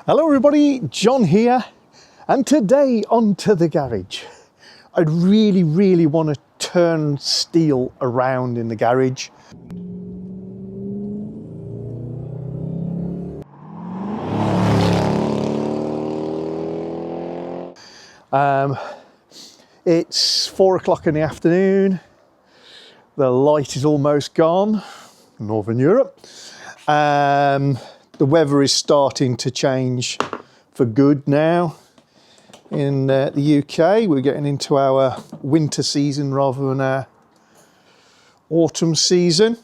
Hello everybody, John here, and today onto the garage. I really want to turn steel around in the garage. It's 4 o'clock in the afternoon. The light is almost gone, Northern Europe. The weather is starting to change for good now in the UK. We're getting into our winter season rather than our autumn season.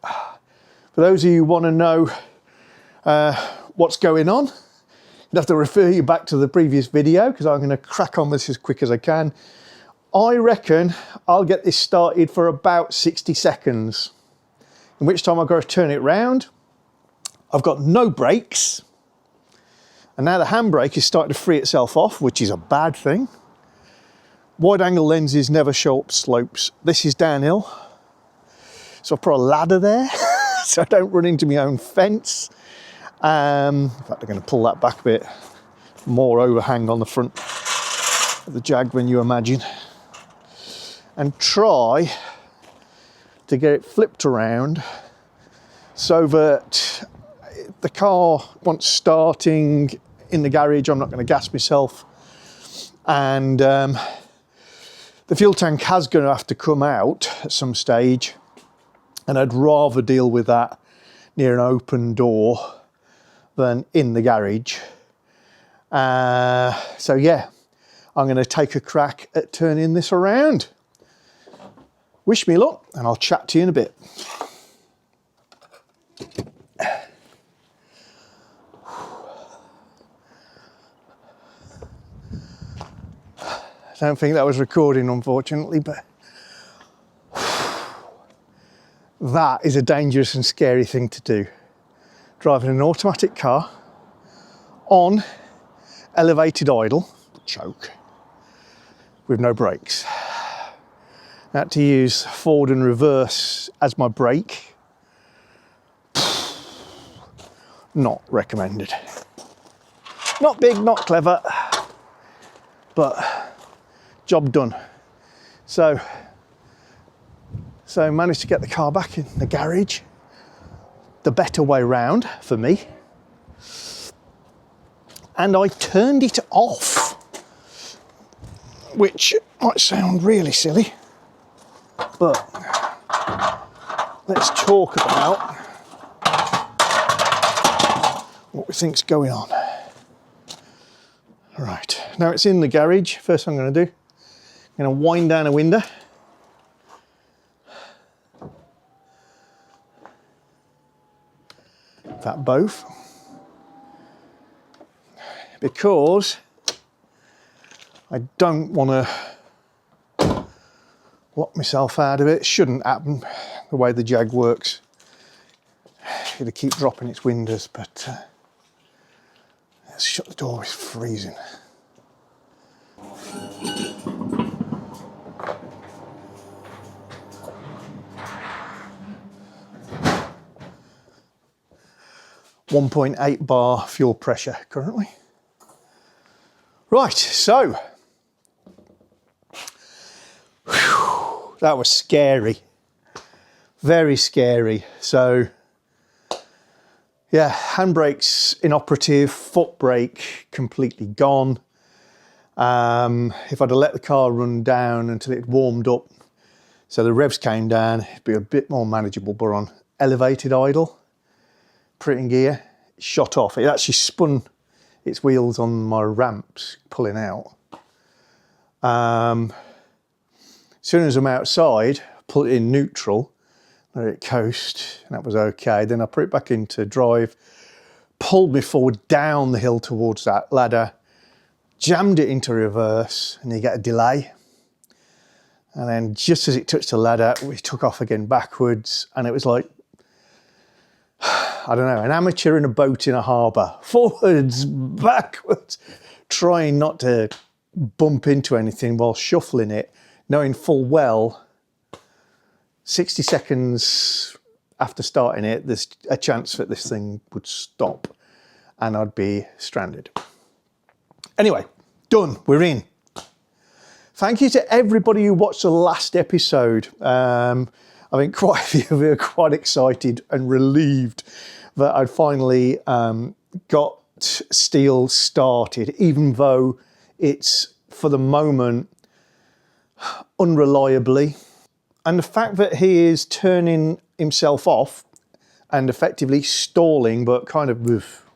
For those of you who want to know what's going on, I'd have to refer you back to the previous video because I'm going to crack on this as quick as I can. I reckon I'll get this started for about 60 seconds, in which time I've got to turn it round. I've got no brakes, and now the handbrake is starting to free itself off, which is a bad thing. Wide angle lenses never show up slopes. This is downhill, so I've put a ladder there so I don't run into my own fence. In fact, I'm going to pull that back a bit. More overhang on the front of the Jag than you imagine, and try to get it flipped around so that the car, once starting in the garage, I'm not going to gas myself, and the fuel tank has going to have to come out at some stage, and I'd rather deal with that near an open door than in the garage. So yeah, I'm going to take a crack at turning this around. Wish me luck, and I'll chat to you in a bit. I don't think that was recording, unfortunately, but that is a dangerous and scary thing to do. Driving an automatic car on elevated idle, choke, with no brakes. I had to use forward and reverse as my brake. Not recommended. Not big, not clever, but job done. So managed to get the car back in the garage, the better way round for me, and I turned it off, which might sound really silly, but let's talk about what we think's going on. Right, now it's in the garage. First thing I'm going to do, I'm going to wind down a window. In fact, both. Because I don't want to lock myself out of it. Shouldn't happen the way the Jag works. It'll keep dropping its windows, but let's shut the door, it's freezing. .8 bar fuel pressure currently. Right, so whew, that was scary, very scary. So yeah, handbrake's inoperative, foot brake completely gone. If I'd have let the car run down until it warmed up, so the revs came down, it'd be a bit more manageable, but on elevated idle, printing gear, shot off. It actually spun its wheels on my ramps pulling out. As soon as I'm outside, put it in neutral, let it coast, and that was okay. Then I put it back into drive, pulled me forward down the hill towards that ladder, jammed it into reverse, and you get a delay. And then just as it touched the ladder, we took off again backwards, and it was like, I don't know, an amateur in a boat in a harbour, forwards, backwards, trying not to bump into anything while shuffling it, knowing full well 60 seconds after starting it, there's a chance that this thing would stop. and I'd be stranded. Anyway, done, we're in. Thank you to everybody who watched the last episode. I think quite a few of you are quite excited and relieved that I'd finally got Steel started, even though it's, for the moment, unreliably. And the fact that he is turning himself off and effectively stalling, but kind of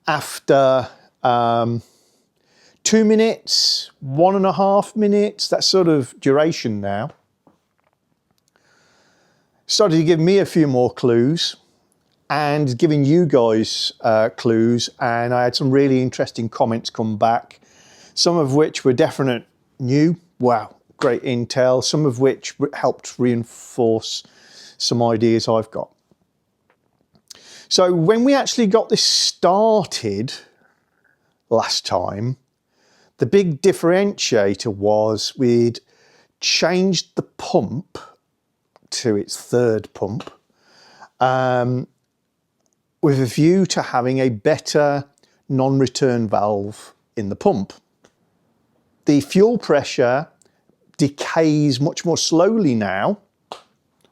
after 2 minutes, 1.5 minutes, that sort of duration now, started to give me a few more clues and giving you guys clues. And I had some really interesting comments come back, some of which were definite new, wow, great intel, some of which helped reinforce some ideas I've got. So when we actually got this started last time, the big differentiator was we'd changed the pump to its third pump with a view to having a better non-return valve in the pump. The fuel pressure decays much more slowly now,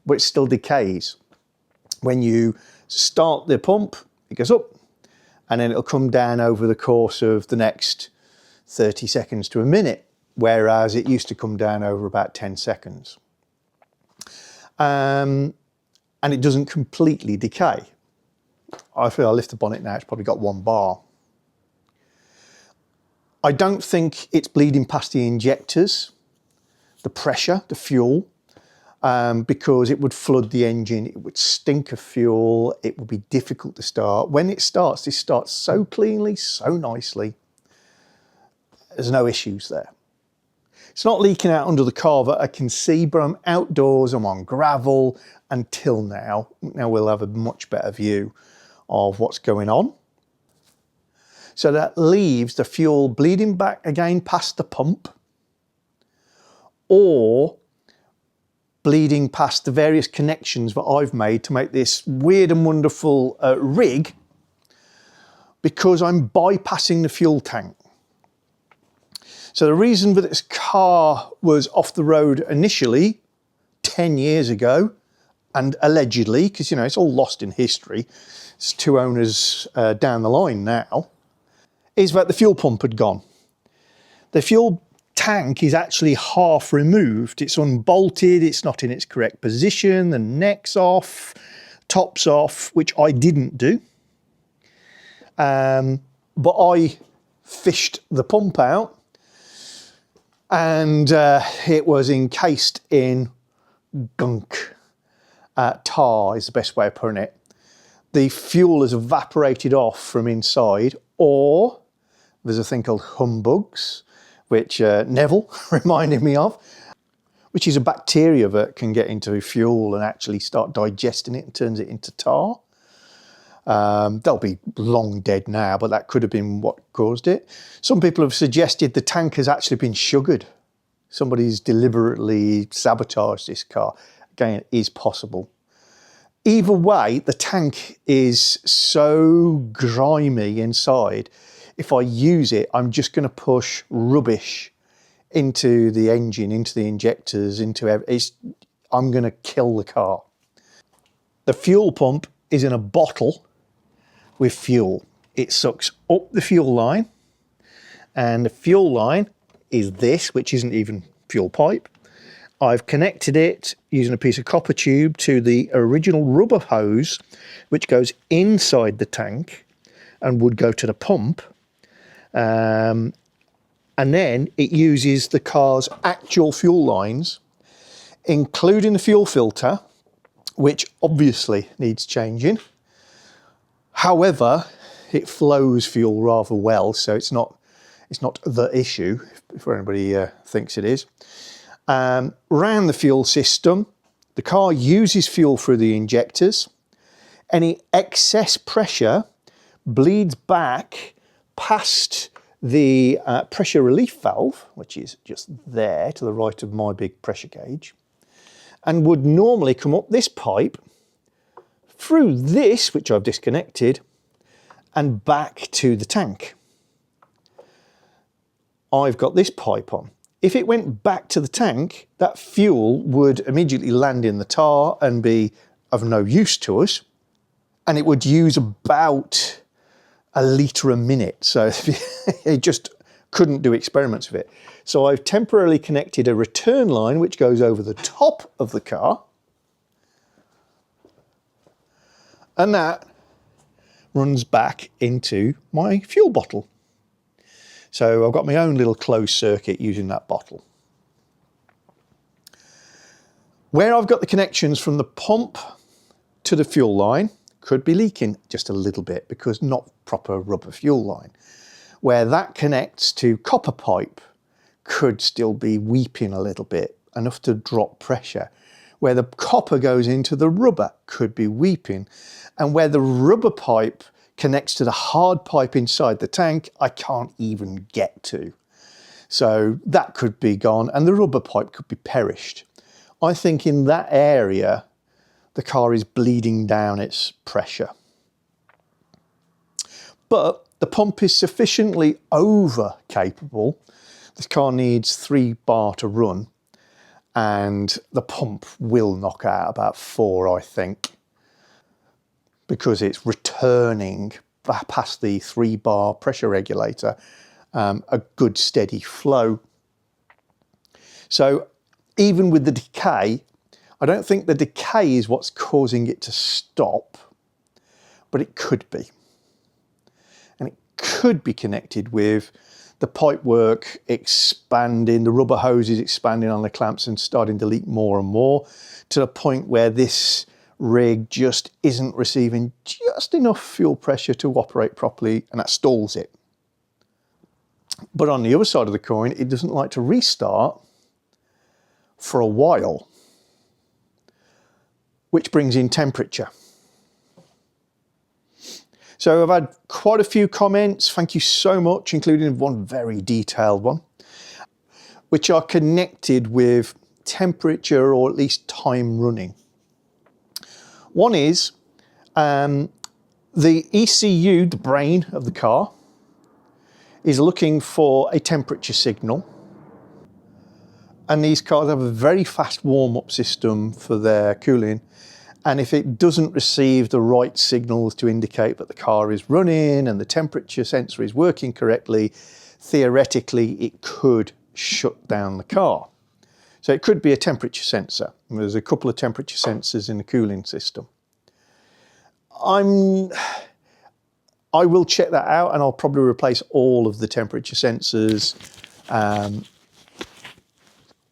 but it still decays. When you start the pump, it goes up, and then it'll come down over the course of the next 30 seconds to a minute, whereas it used to come down over about 10 seconds. And it doesn't completely decay. I feel I lift the bonnet now, it's probably got 1 bar. I don't think it's bleeding past the injectors, the pressure, the fuel, because it would flood the engine, it would stink of fuel, it would be difficult to start. When it starts, this starts so cleanly, so nicely. There's no issues there. It's not leaking out under the car that I can see, but I'm outdoors, I'm on gravel until now. Now we'll have a much better view of what's going on. So that leaves the fuel bleeding back again past the pump, or bleeding past the various connections that I've made to make this weird and wonderful rig, because I'm bypassing the fuel tank. So the reason that this car was off the road initially 10 years ago, and allegedly, because, you know, it's all lost in history, it's 2 owners down the line now, is that the fuel pump had gone. The fuel tank is actually half removed. It's unbolted, it's not in its correct position, the neck's off, top's off, which I didn't do. But I fished the pump out, and it was encased in gunk. Tar is the best way of putting it. The fuel has evaporated off from inside, or there's a thing called humbugs, which Neville reminded me of, which is a bacteria that can get into fuel and actually start digesting it and turns it into tar. They'll be long dead now, but that could have been what caused it. Some people have suggested the tank has actually been sugared. Somebody's deliberately sabotaged this car. Again, it is possible. Either way, the tank is so grimy inside. If I use it, I'm just going to push rubbish into the engine, into the injectors, into everything. I'm going to kill the car. The fuel pump is in a bottle with fuel. It sucks up the fuel line, and the fuel line is this, which isn't even fuel pipe. I've connected it using a piece of copper tube to the original rubber hose, which goes inside the tank and would go to the pump. And then it uses the car's actual fuel lines, including the fuel filter, which obviously needs changing. However, it flows fuel rather well, so it's not the issue, if anybody thinks it is. Around the fuel system, the car uses fuel through the injectors. Any excess pressure bleeds back past the pressure relief valve, which is just there to the right of my big pressure gauge, and would normally come up this pipe through this, which I've disconnected, and back to the tank. I've got this pipe on. If it went back to the tank, that fuel would immediately land in the tar and be of no use to us. And it would use about a litre a minute. So it just couldn't do experiments with it. So I've temporarily connected a return line which goes over the top of the car. And that runs back into my fuel bottle. So I've got my own little closed circuit using that bottle. Where I've got the connections from the pump to the fuel line could be leaking just a little bit because not proper rubber fuel line. Where that connects to copper pipe could still be weeping a little bit, enough to drop pressure. Where the copper goes into the rubber could be weeping. And where the rubber pipe connects to the hard pipe inside the tank, I can't even get to. So that could be gone and the rubber pipe could be perished. I think in that area, the car is bleeding down its pressure. But the pump is sufficiently over capable. This car needs 3 bar to run and the pump will knock out about 4, I think, because it's returning past the 3 bar pressure regulator a good steady flow. So even with the decay, I don't think the decay is what's causing it to stop, but it could be. And it could be connected with the pipework expanding, the rubber hoses expanding on the clamps and starting to leak more and more to the point where this rig just isn't receiving just enough fuel pressure to operate properly, and that stalls it. But on the other side of the coin, it doesn't like to restart for a while, which brings in temperature. So I've had quite a few comments, thank you so much, including one very detailed one, which are connected with temperature or at least time running. One is the ECU, the brain of the car, is looking for a temperature signal. And these cars have a very fast warm-up system for their cooling. And if it doesn't receive the right signals to indicate that the car is running and the temperature sensor is working correctly, theoretically it could shut down the car. So it could be a temperature sensor. There's a couple of temperature sensors in the cooling system. I will check that out and I'll probably replace all of the temperature sensors,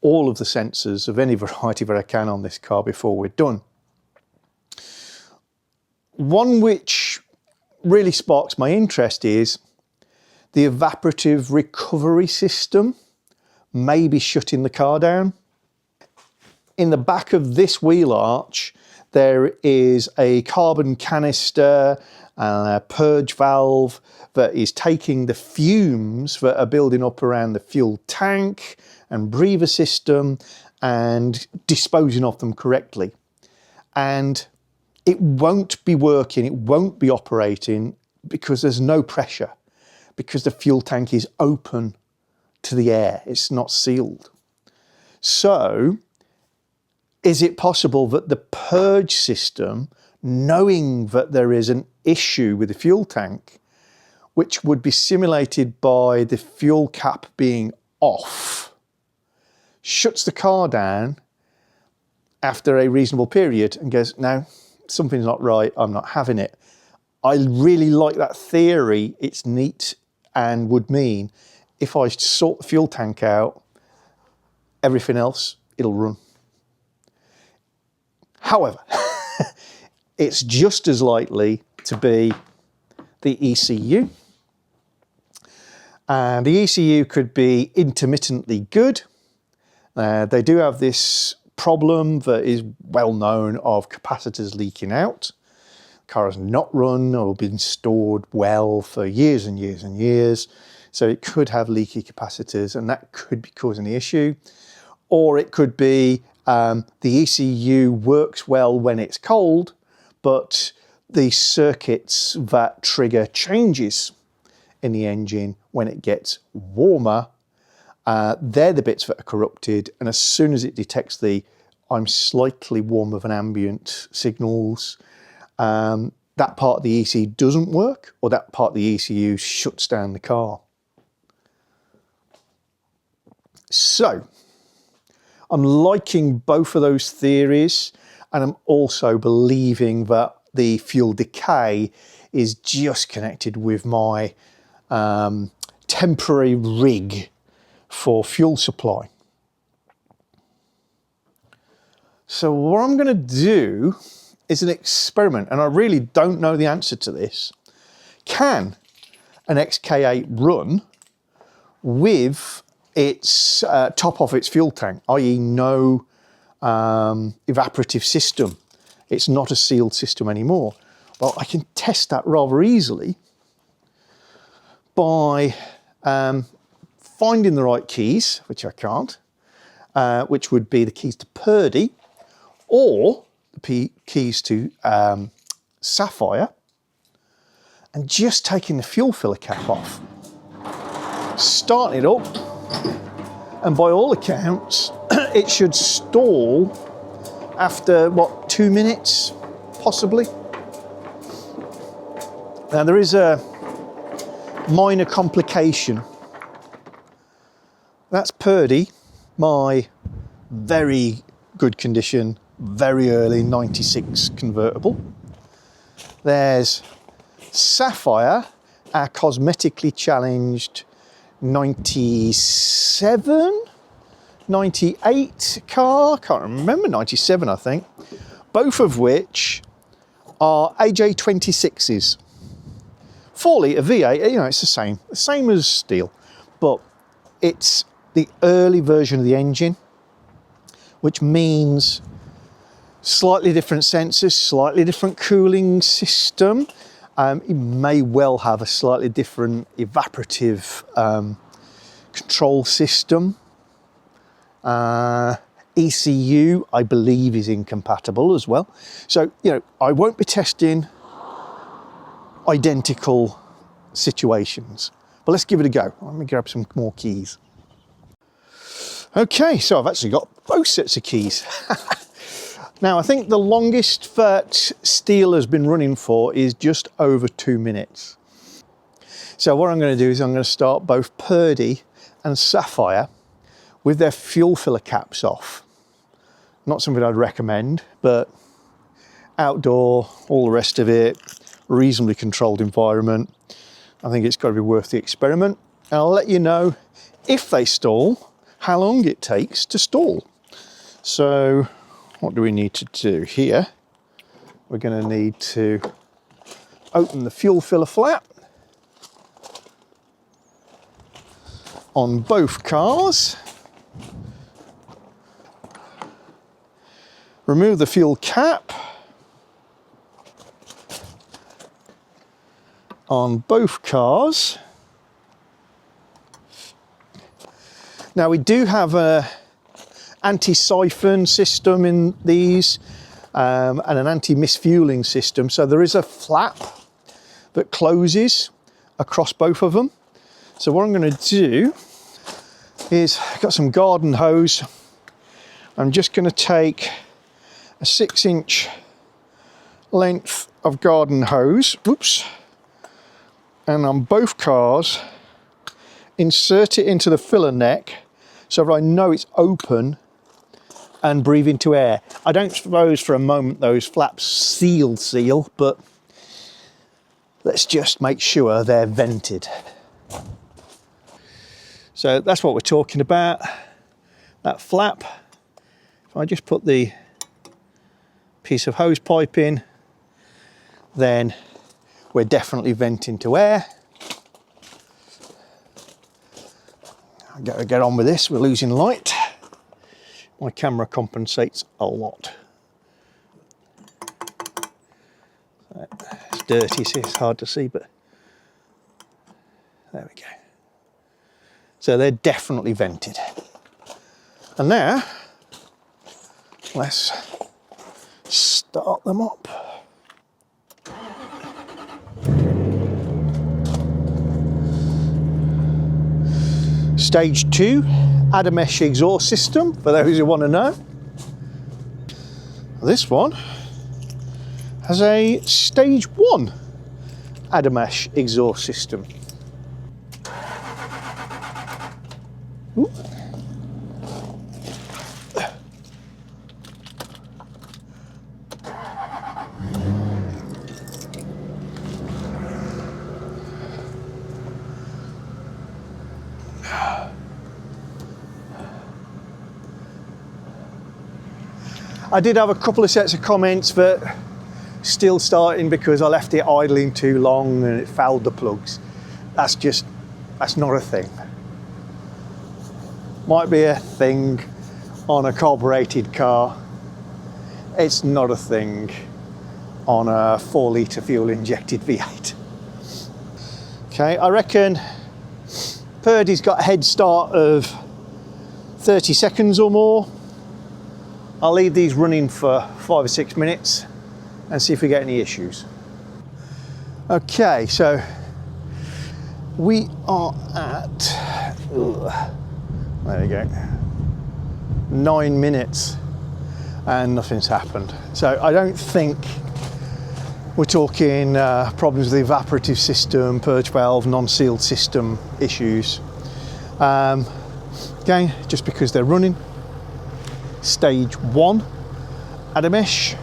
all of the sensors of any variety that I can on this car before we're done. One which really sparks my interest is the evaporative recovery system may be shutting the car down. In the back of this wheel arch, there is a carbon canister and a purge valve that is taking the fumes that are building up around the fuel tank and breather system and disposing of them correctly. And it won't be working, it won't be operating because there's no pressure, because the fuel tank is open to the air, it's not sealed. So, is it possible that the purge system, knowing that there is an issue with the fuel tank, which would be simulated by the fuel cap being off, shuts the car down after a reasonable period and goes, no, something's not right, I'm not having it. I really like that theory, it's neat and would mean if I sort the fuel tank out, everything else, it'll run. However, it's just as likely to be the ECU. And the ECU could be intermittently good. They do have this problem that is well known of capacitors leaking out. The car has not run or been stored well for years and years and years. So it could have leaky capacitors and that could be causing the issue. Or it could be the ECU works well when it's cold, but the circuits that trigger changes in the engine when it gets warmer, they're the bits that are corrupted, and as soon as it detects the I'm slightly warmer than ambient signals, that part of the ECU doesn't work, or that part of the ECU shuts down the car. So I'm liking both of those theories, and I'm also believing that the fuel decay is just connected with my temporary rig for fuel supply. So what I'm going to do is an experiment, and I really don't know the answer to this. Can an XK8 run with its top off its fuel tank, i.e. no evaporative system? It's not a sealed system anymore. Well, I can test that rather easily by finding the right keys, which I can't, which would be the keys to Purdy, or the keys to Sapphire, and just taking the fuel filler cap off, starting it up, and by all accounts it should stall after what, 2 minutes possibly. Now there is a minor complication. That's Purdy, my very good condition, very early 96 convertible. There's Sapphire, our cosmetically challenged 97, 98 car, can't remember, 97 I think, both of which are AJ26s. 4 litre V8, you know, it's the same as steel, but it's the early version of the engine, which means slightly different sensors, slightly different cooling system. It may well have a slightly different evaporative control system. ECU, I believe, is incompatible as well. So, you know, I won't be testing identical situations, but let's give it a go. Let me grab some more keys. Okay, so I've actually got both sets of keys. Now, I think the longest that steel has been running for is just over 2 minutes. So what I'm going to do is I'm going to start both Purdy and Sapphire with their fuel filler caps off. Not something I'd recommend, but outdoor, all the rest of it, reasonably controlled environment. I think it's got to be worth the experiment. And I'll let you know if they stall, how long it takes to stall. So what do we need to do here? We're going to need to open the fuel filler flap on both cars. Remove the fuel cap on both cars. Now we do have a anti-siphon system in these and an anti-misfueling system, so there is a flap that closes across both of them. So what I'm going to do is, I've got some garden hose. I'm just going to take a 6-inch length of garden hose, oops, and on both cars insert it into the filler neck so that I know it's open and breathe into air. I don't suppose for a moment those flaps seal, but let's just make sure they're vented. So that's what we're talking about, that flap. If I just put the piece of hose pipe in, then we're definitely venting to air. I've got to get on with this, we're losing light. My camera compensates a lot. It's dirty, so it's hard to see, but there we go. So they're definitely vented. And now, let's start them up. Stage 2 Adamesh exhaust system, for those who want to know. This one has a Stage 1 Adamesh exhaust system. Ooh. I did have a couple of sets of comments that still starting because I left it idling too long and it fouled the plugs. That's not a thing. Might be a thing on a carbureted car. It's not a thing on a 4-litre fuel injected V8. Okay, I reckon Purdy's got a head start of 30 seconds or more. I'll leave these running for 5 or 6 minutes and see if we get any issues. Okay, so we are at, there you go, 9 minutes and nothing's happened. So I don't think we're talking problems with the evaporative system, purge valve, non-sealed system issues. Again, just because they're running. Stage 1 Adamesh.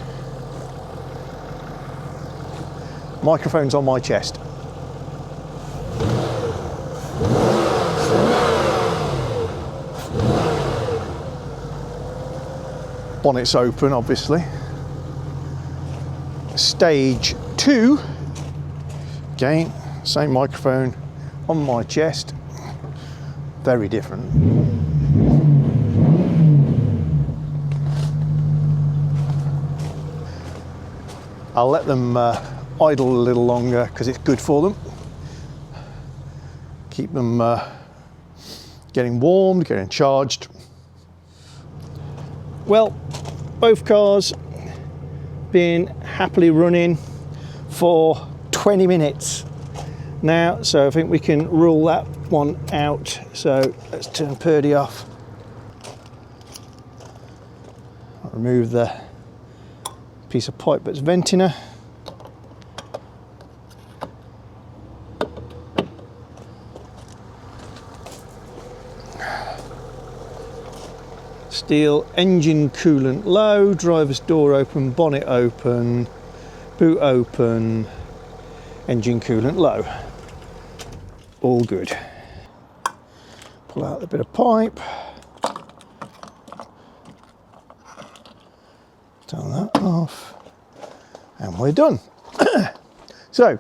Microphone's on my chest. Bonnet's open, obviously. Stage 2. Again, same microphone on my chest. Very different. I'll let them idle a little longer because it's good for them. Keep them getting warmed, getting charged. Well, both cars been happily running for 20 minutes now, so I think we can rule that one out. So let's turn Purdy off. I'll remove the piece of pipe that's venting her. Steel engine coolant low, driver's door open, bonnet open, boot open, engine coolant low. All good. Pull out the bit of pipe. Turn that off, and we're done. So,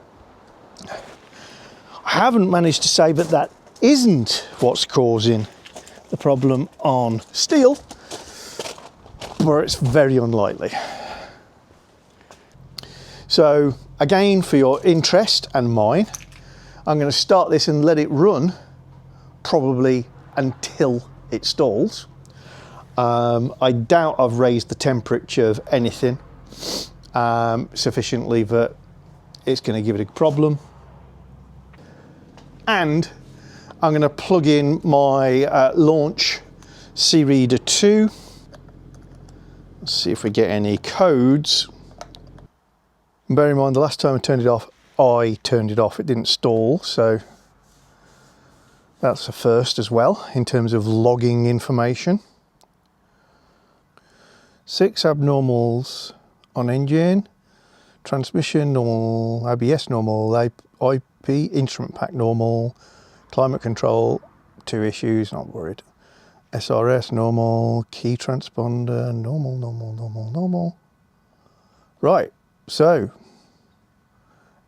I haven't managed to say that that isn't what's causing the problem on steel, but it's very unlikely. So, again, for your interest and mine, I'm going to start this and let it run probably until it stalls. I doubt I've raised the temperature of anything sufficiently that it's going to give it a problem. And I'm going to plug in my launch C-Reader 2. Let's see if we get any codes. And bear in mind, the last time I turned it off, it didn't stall, so that's a first as well in terms of logging information. 6 abnormals on engine, transmission normal, ABS normal, IP instrument pack normal, climate control 2 issues, not worried. SRS normal, key transponder normal. Right, so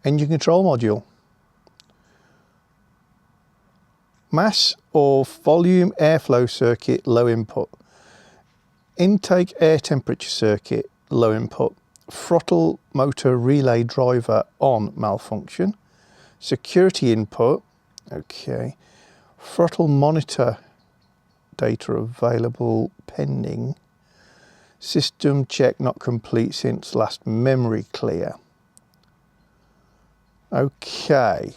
engine control module. Mass or volume airflow circuit low input. Intake air temperature circuit, low input. Throttle motor relay driver on, malfunction. Security input, okay. Throttle monitor data available, pending. System check not complete since last memory clear. Okay.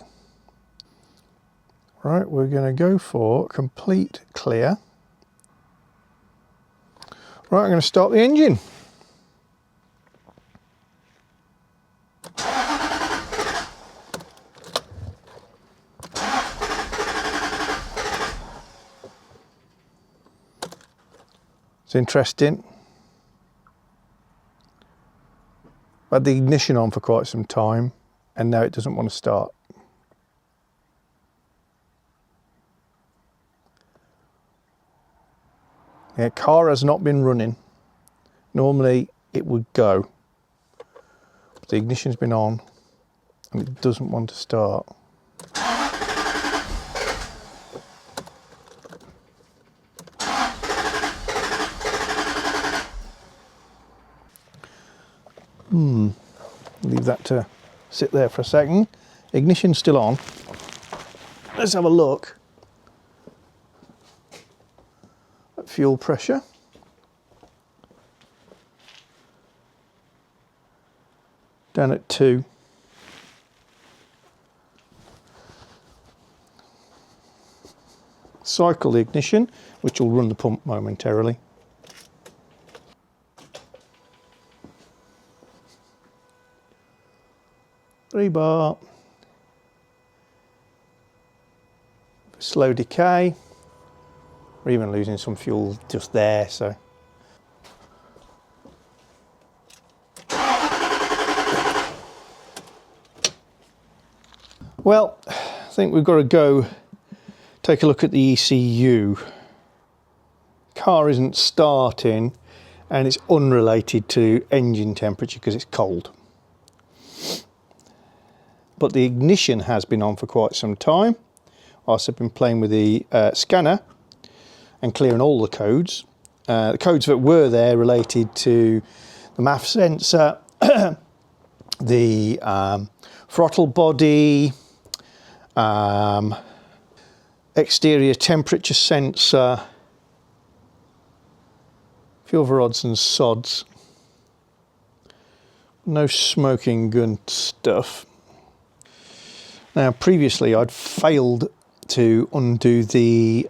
Right, we're going to go for complete clear. Right, I'm going to start the engine. It's interesting. I had the ignition on for quite some time and now it doesn't want to start. Yeah, car has not been running. Normally it would go. But the ignition's been on and it doesn't want to start. Leave that to sit there for a second. Ignition's still on. Let's have a look at fuel pressure. Down at 2. Cycle the ignition, which will run the pump momentarily. Rebar. Slow decay. We're even losing some fuel just there, so. Well, I think we've got to go take a look at the ECU. Car isn't starting and it's unrelated to engine temperature because it's cold. But the ignition has been on for quite some time. I've been playing with the scanner and clearing all the codes. The codes that were there related to the MAF sensor, the throttle body, exterior temperature sensor, a few other odds and sods. No smoking gun stuff. Now previously I'd failed to undo the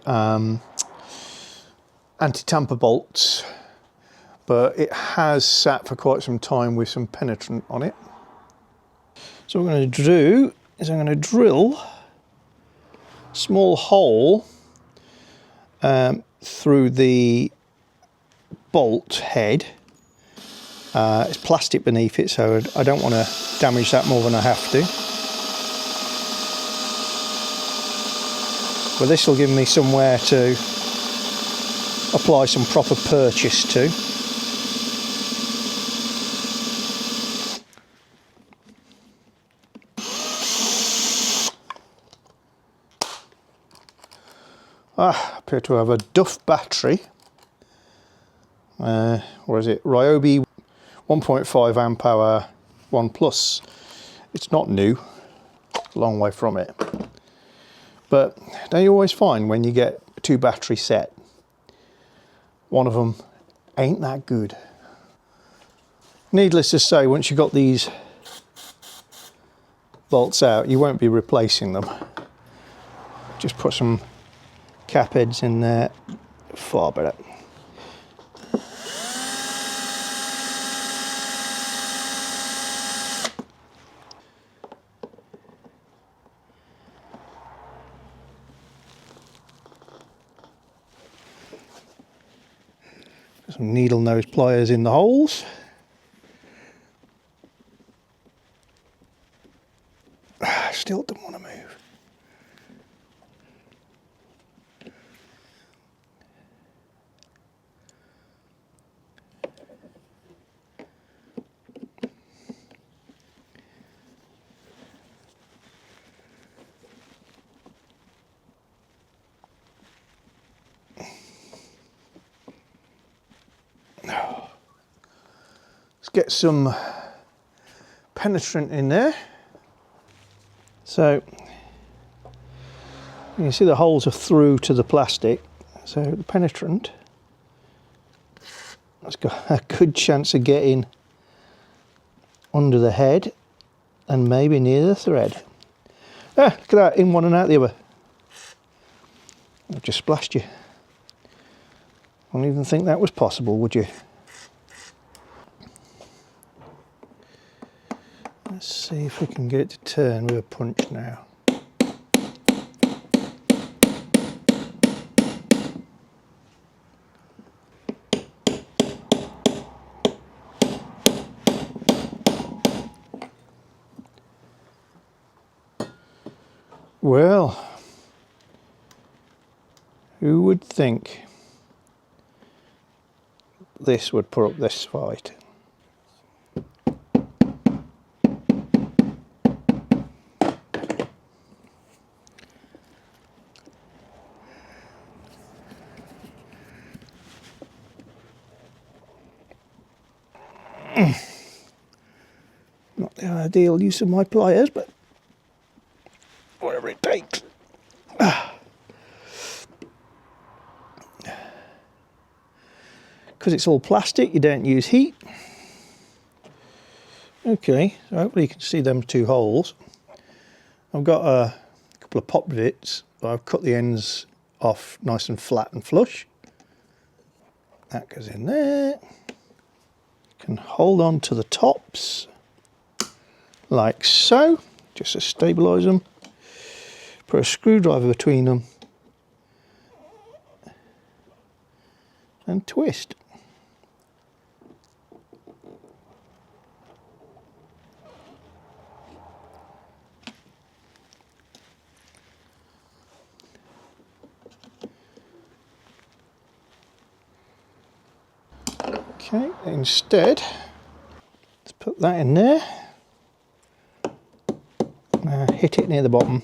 anti-tamper bolts, but it has sat for quite some time with some penetrant on it. So what I'm going to do is I'm going to drill a small hole through the bolt head. It's plastic beneath it, so I don't want to damage that more than I have to. But this will give me somewhere to apply some proper purchase to. I appear to have a Duff battery. Or is it Ryobi 1.5 amp hour 1 Plus. It's not new, a long way from it. But don't you always find when you get a 2 battery set, one of them ain't that good? Needless to say, once you've got these bolts out, you won't be replacing them. Just put some cap heads in there, far better. Some needle nose pliers in the holes. Still don't want to move. Let's get some penetrant in there. So you can see the holes are through to the plastic, so the penetrant has got a good chance of getting under the head and maybe near the thread. Ah, look at that, in one and out the other. I've just splashed you. I don't even think that was possible, would you? Let's see if we can get it to turn with a punch now. Well, who would think this would put up this fight? Not the ideal use of my pliers, but whatever it takes. Because it's all plastic, you don't use heat. Okay, so hopefully you can see them two holes. I've got a couple of pop rivets, but I've cut the ends off nice and flat and flush. That goes in there. Can hold on to the tops like so, just to stabilise them. Put a screwdriver between them and twist. Okay, instead, let's put that in there. Hit it near the bottom.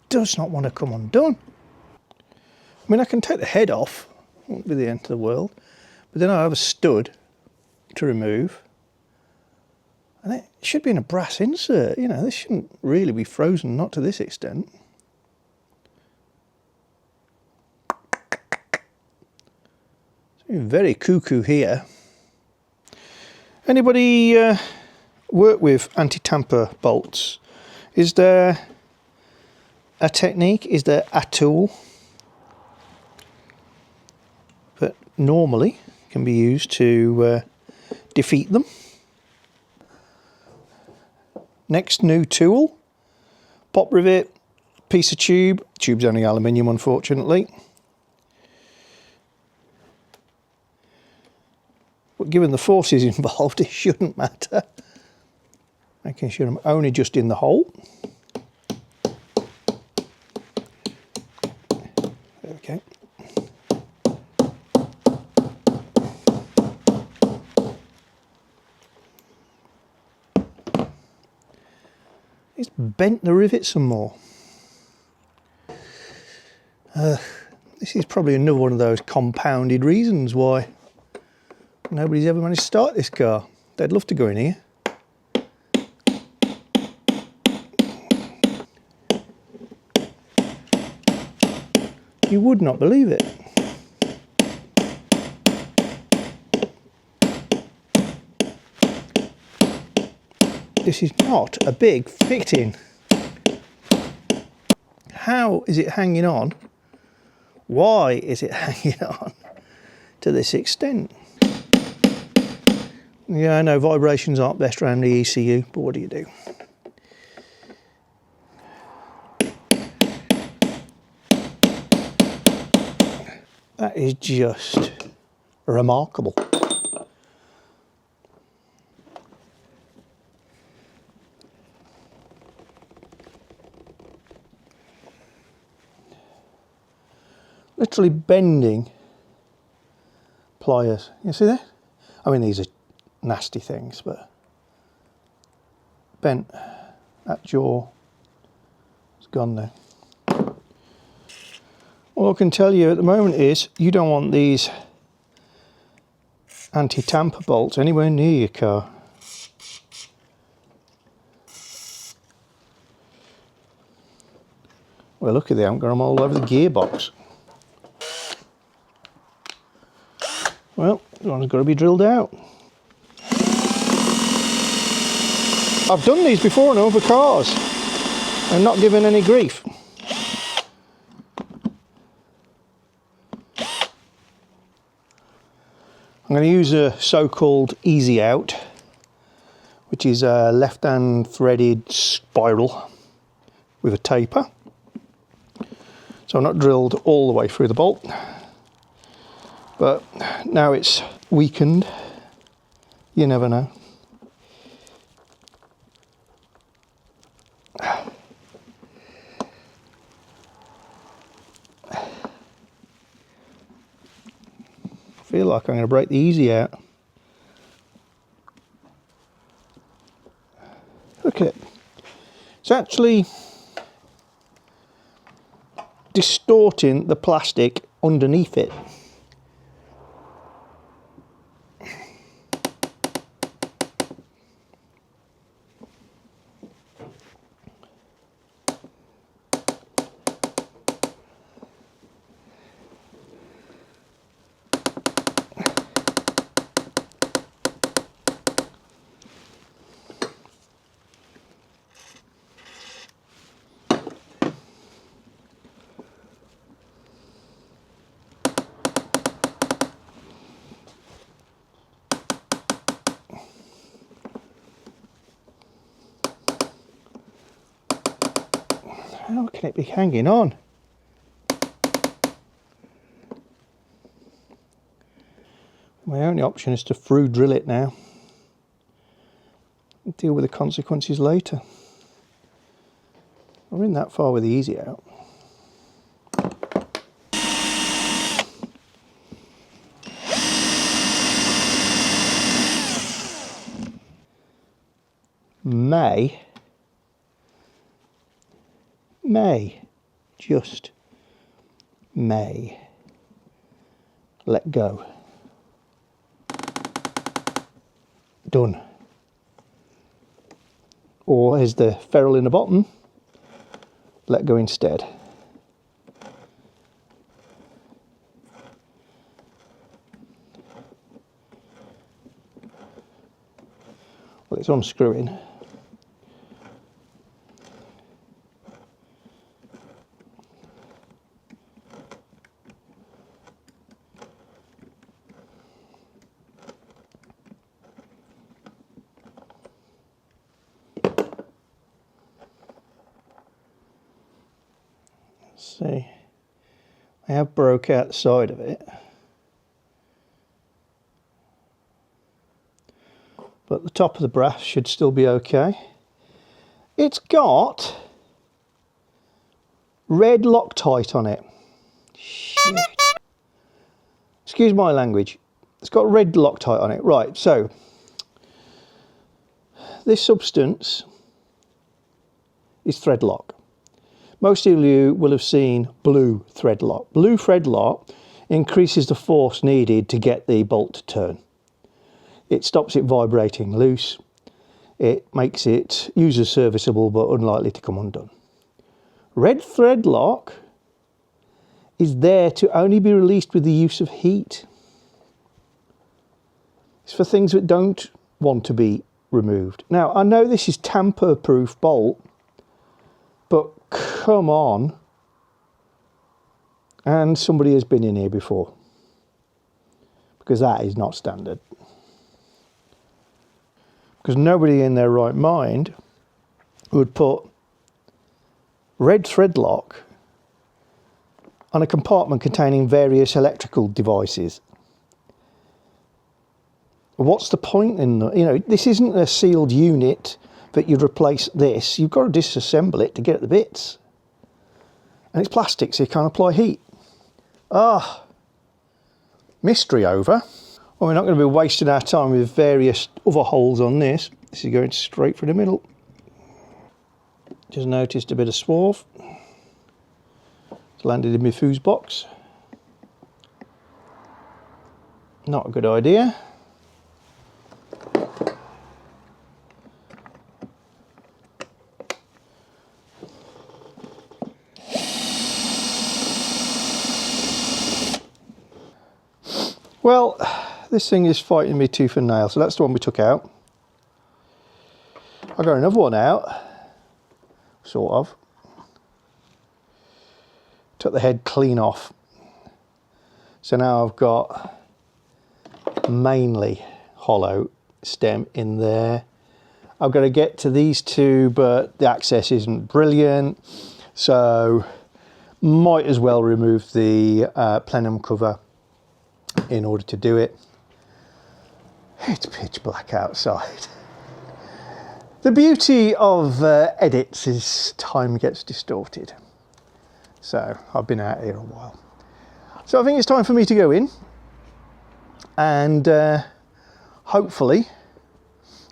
Does not want to come undone. I mean, I can take the head off, won't be the end of the world, but then I have a stud to remove. And it should be in a brass insert, you know, this shouldn't really be frozen, not to this extent. Very cuckoo here. Anybody work with anti-tamper bolts? Is there a technique? Is there a tool that normally can be used to defeat them? Next new tool, pop rivet, piece of tube. Tube's only aluminium, unfortunately. But given the forces involved, it shouldn't matter. Making sure I'm only just in the hole. There we go. It's bent the rivet some more. This is probably another one of those compounded reasons why nobody's ever managed to start this car. They'd love to go in here. You would not believe it. This is not a big fitting. How is it hanging on? Why is it hanging on to this extent? Yeah, I know vibrations aren't best around the ECU, but what do you do? That is just remarkable. Literally bending pliers. You see that? I mean, these are nasty things, but bent. That jaw is gone now. All I can tell you at the moment is you don't want these anti-tamper bolts anywhere near your car. Well, look at them, got them all over the gearbox. Well, one's got to be drilled out. I've done these before on other cars and not given any grief. I'm going to use a so-called easy out, which is a left-hand threaded spiral with a taper. So I'm not drilled all the way through the bolt, but now it's weakened, you never know. I feel like I'm going to break the easy out. Look at it. It's actually distorting the plastic underneath it. How can it be hanging on? My only option is to through drill it now. Deal with the consequences later. We're in that far with the easy out. Just may let go. Done. Or as the ferrule in the bottom, let go instead. Well, it's unscrewing. See, I have broke out the side of it, but the top of the brass should still be okay. It's got red Loctite on it. Shit. Excuse my language. It's got red Loctite on it. Right, so this substance is thread lock. Most of you will have seen blue thread lock. Blue thread lock increases the force needed to get the bolt to turn. It stops it vibrating loose. It makes it user serviceable but unlikely to come undone. Red thread lock is there to only be released with the use of heat. It's for things that don't want to be removed. Now, I know this is tamper-proof bolt, but come on. And somebody has been in here before, because that is not standard. Because nobody in their right mind would put red thread lock on a compartment containing various electrical devices. What's the point in that? You know, this isn't a sealed unit that you'd replace this. You've got to disassemble it to get at the bits. And it's plastic, so you can't apply heat. Ah, mystery over. Well, we're not going to be wasting our time with various other holes on this. This is going straight through the middle. Just noticed a bit of swarf. It's landed in my fuse box. Not a good idea. Well, this thing is fighting me tooth and nail, so that's the one we took out. I got another one out, sort of. Took the head clean off. So now I've got mainly hollow stem in there. I've got to get to these two, but the access isn't brilliant. So might as well remove the plenum cover in order to do it. It's pitch black outside. The beauty of edits is time gets distorted. So I've been out here a while. So I think it's time for me to go in, and hopefully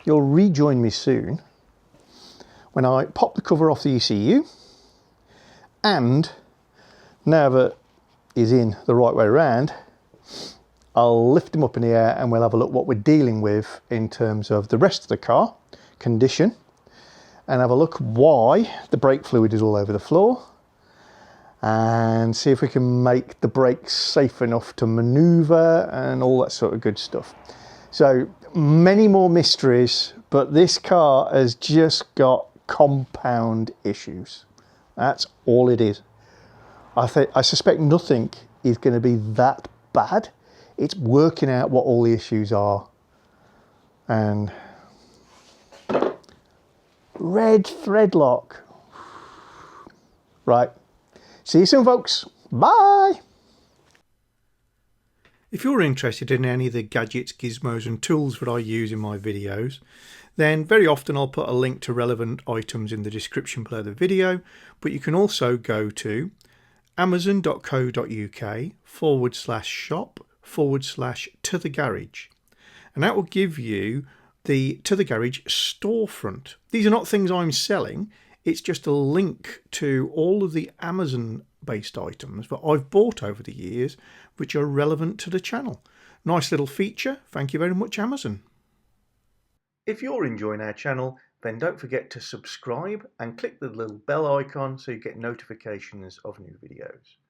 you'll rejoin me soon when I pop the cover off the ECU, and now that he's in the right way around, I'll lift him up in the air and we'll have a look what we're dealing with in terms of the rest of the car condition, and have a look why the brake fluid is all over the floor, and see if we can make the brakes safe enough to maneuver and all that sort of good stuff. So many more mysteries, but this car has just got compound issues. That's all it is. I suspect nothing is going to be that bad. It's working out what all the issues are. And red thread lock. Right. See you soon, folks. Bye. If you're interested in any of the gadgets, gizmos and tools that I use in my videos, then very often I'll put a link to relevant items in the description below the video, but you can also go to amazon.co.uk/shop/to the garage, and that will give you the To the Garage storefront. These are not things I'm selling. It's just a link to all of the Amazon based items that I've bought over the years which are relevant to the channel. Nice little feature. Thank you very much, Amazon. If you're enjoying our channel, then don't forget to subscribe and click the little bell icon so you get notifications of new videos.